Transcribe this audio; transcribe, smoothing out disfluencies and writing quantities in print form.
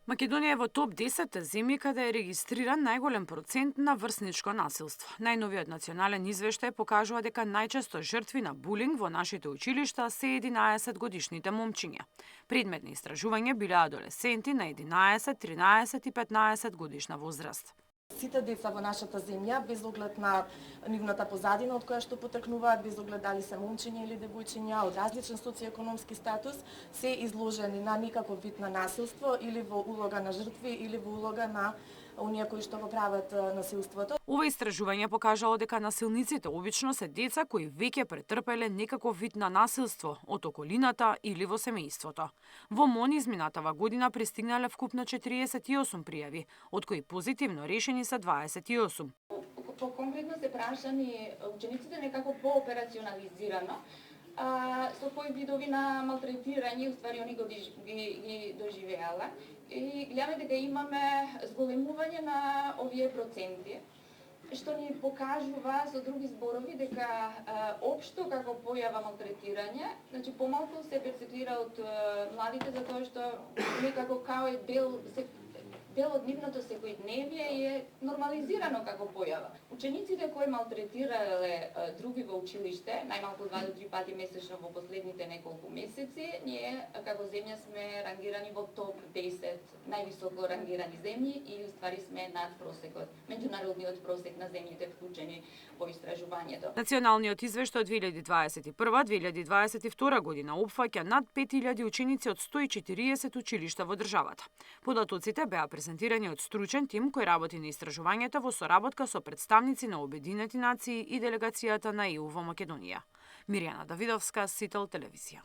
Македонија е во топ 10 земји каде е регистриран најголем процент на врсничко насилство. Најновиот национален извештај покажува дека најчесто жртви на булинг во нашите училишта се 11-годишните момчиња. Предмет на истражување биле адолесценти на 11, 13 и 15 годишна возраст. Сите деца во нашата земја, без оглед на нивната позадина од која што потекнуваат, без оглед дали се момчиња или девојчиња од различен социјекономски статус, се изложени на некаков вид на насилство или во улога на жртви или во улога на оние кои што го прават насилството. Ова истражување покажало дека насилниците обично се деца кои веќе претрпеле некаков вид на насилство од околината или во семејството. Во МОН изминатава година пристигнале вкупно 48 пријави, од кои позитивно решени се 28. Конкретно се прашани учениците некако пооперационализирано, со кои видови на малтретирање уствари они ги доживеале. И гледаме дека имаме зголемување на овие проценти, што ни покажува со други зборови дека општо како појава малтретирање, значи помалку се перцепира од младите затоа што некако као е дел од нивното секојдневие е нормализирано како појава. Учениците кои малтретирале други во училиште, најмалку 2 до 3 пати месечно во последните неколку месеци, ние како земја сме рангирани во топ 10 највисоко рангирани земји и уствари сме над просекот, меѓународниот просек на земјите вклучени во истражувањето. Националниот извештај од 2021-2022 година опфаќа над 5000 ученици од 140 училишта во државата. Податоците беа презентирани од стручен тим кој работи на истражувањето во соработка со представници на Обединети нации и делегацијата на ЕУ во Македонија. Мирјана Давидовска, Сител телевизија.